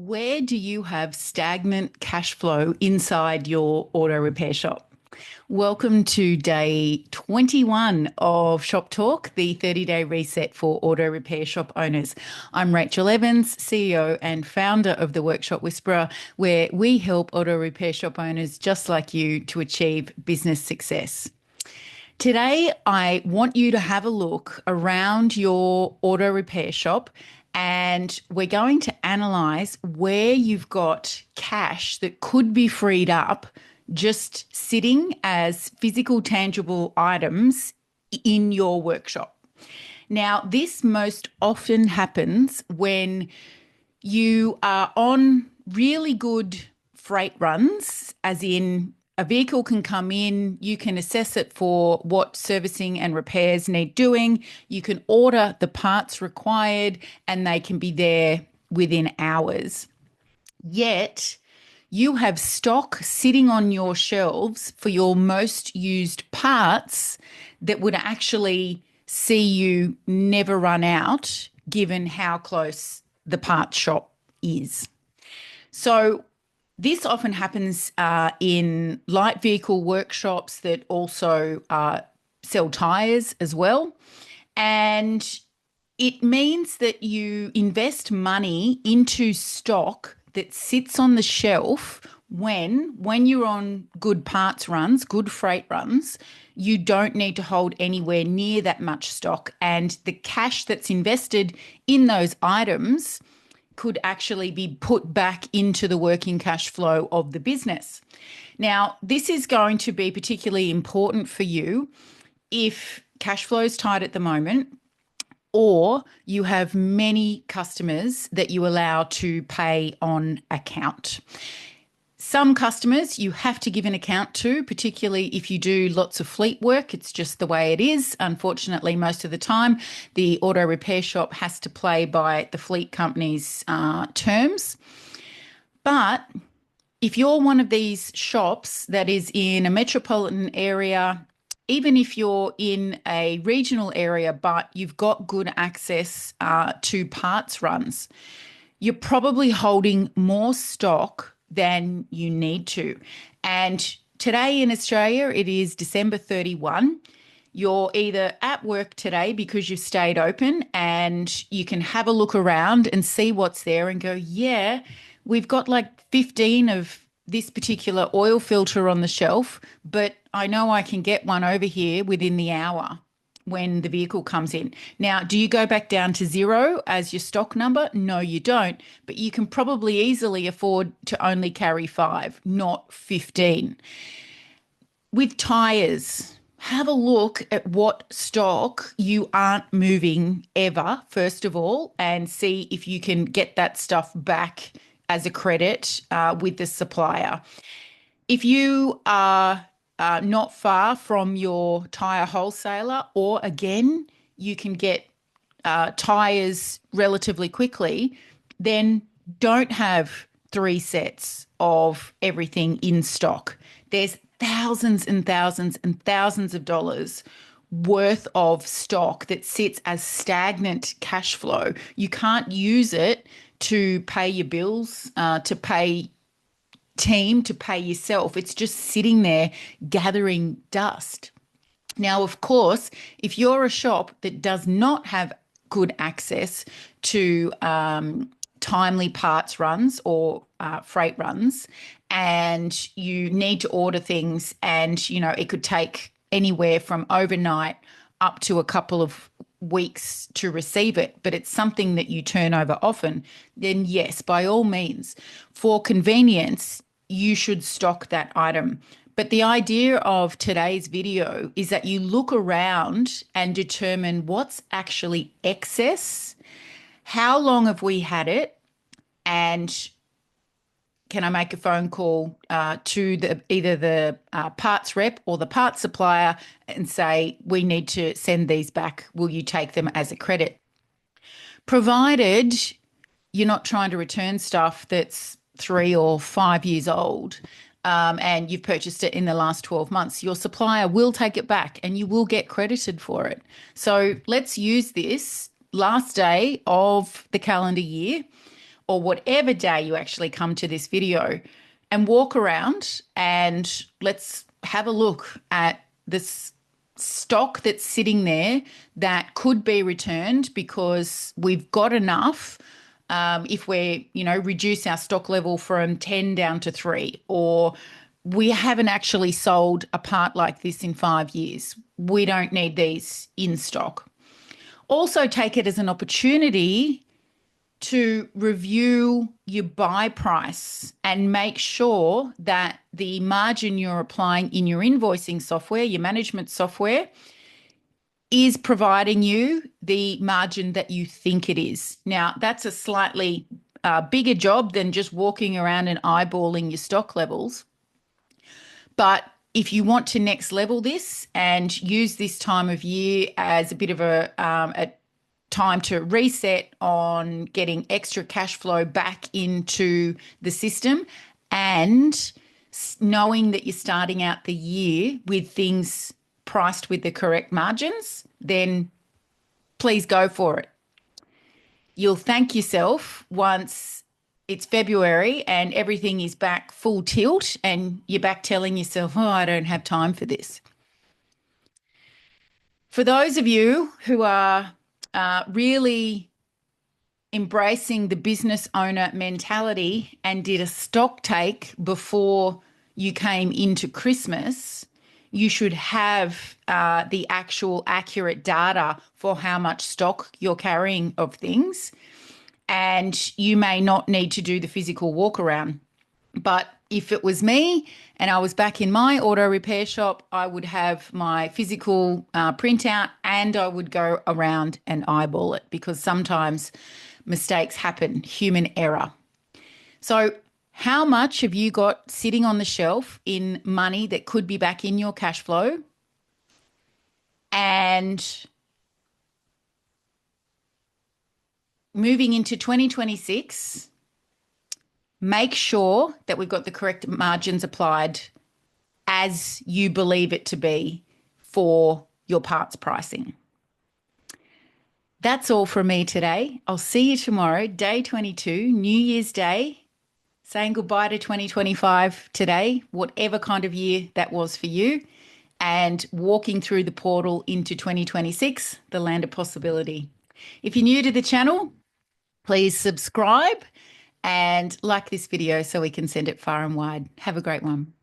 Where do you have stagnant cash flow inside your auto repair shop? Welcome to day 21 of Shop Talk, the 30-day reset for auto repair shop owners. I'm Rachael Evans, CEO and founder of the Workshop Whisperer, where we help auto repair shop owners just like you to achieve business success. Today, I want you to have a look around your auto repair shop and we're going to analyze where you've got cash that could be freed up just sitting as physical, tangible items in your workshop. Now, this most often happens when you are on really good freight runs, as in a vehicle can come in, you can assess it for what servicing and repairs need doing, you can order the parts required, and they can be there within hours. Yet, you have stock sitting on your shelves for your most used parts that would actually see you never run out, given how close the parts shop is. So, this often happens in light vehicle workshops that also sell tyres as well. And it means that you invest money into stock that sits on the shelf when you're on good parts runs, good freight runs, you don't need to hold anywhere near that much stock. And the cash that's invested in those items could actually be put back into the working cash flow of the business. Now, this is going to be particularly important for you if cash flow is tight at the moment, or you have many customers that you allow to pay on account. Some customers you have to give an account to, particularly if you do lots of fleet work. It's just the way it is. Unfortunately, most of the time, the auto repair shop has to play by the fleet company's terms. But if you're one of these shops that is in a metropolitan area, even if you're in a regional area, but you've got good access to parts runs, you're probably holding more stock than you need to. And today in Australia, it is December 31. You're either at work today because you've stayed open and you can have a look around and see what's there and go, yeah, we've got like 15 of this particular oil filter on the shelf, but I know I can get one over here within the hour when the vehicle comes in. Now, do you go back down to zero as your stock number? No, you don't. But you can probably easily afford to only carry 5, not 15. With tyres, have a look at what stock you aren't moving ever, first of all, and see if you can get that stuff back as a credit with the supplier. If you are not far from your tyre wholesaler, or again, you can get tyres relatively quickly, then don't have 3 sets of everything in stock. There's thousands and thousands and thousands of dollars worth of stock that sits as stagnant cash flow. You can't use it to pay your bills, to pay team, to pay yourself. It's just sitting there gathering dust. Now, of course, if you're a shop that does not have good access to timely parts runs or freight runs, and you need to order things and, it could take anywhere from overnight up to a couple of weeks to receive it, but it's something that you turn over often, then yes, by all means, for convenience, you should stock that item. But the idea of today's video is that you look around and determine what's actually excess, how long have we had it, and can I make a phone call to either the parts rep or the parts supplier and say, we need to send these back. Will you take them as a credit? Provided you're not trying to return stuff that's 3 or 5 years old and you've purchased it in the last 12 months, your supplier will take it back and you will get credited for it. So let's use this last day of the calendar year, or whatever day you actually come to this video, and walk around and let's have a look at this stock that's sitting there that could be returned because we've got enough. If we, reduce our stock level from 10 down to 3, or we haven't actually sold a part like this in 5 years. We don't need these in stock. Also, take it as an opportunity to review your buy price and make sure that the margin you're applying in your invoicing software, your management software, is providing you the margin that you think it is. Now, that's a slightly bigger job than just walking around and eyeballing your stock levels. But if you want to next level this and use this time of year as a bit of a time to reset on getting extra cash flow back into the system, and knowing that you're starting out the year with things priced with the correct margins, then please go for it. You'll thank yourself once it's February and everything is back full tilt and you're back telling yourself, oh, I don't have time for this. For those of you who are really embracing the business owner mentality and did a stock take before you came into Christmas, you should have the actual accurate data for how much stock you're carrying of things. And you may not need to do the physical walk around. But if it was me and I was back in my auto repair shop, I would have my physical printout and I would go around and eyeball it, because sometimes mistakes happen, human error. So how much have you got sitting on the shelf in money that could be back in your cash flow? And moving into 2026, make sure that we've got the correct margins applied as you believe it to be for your parts pricing. That's all from me today. I'll see you tomorrow, day 22, New Year's Day. Saying goodbye to 2025 today, whatever kind of year that was for you, and walking through the portal into 2026, the land of possibility. If you're new to the channel, please subscribe and like this video so we can send it far and wide. Have a great one.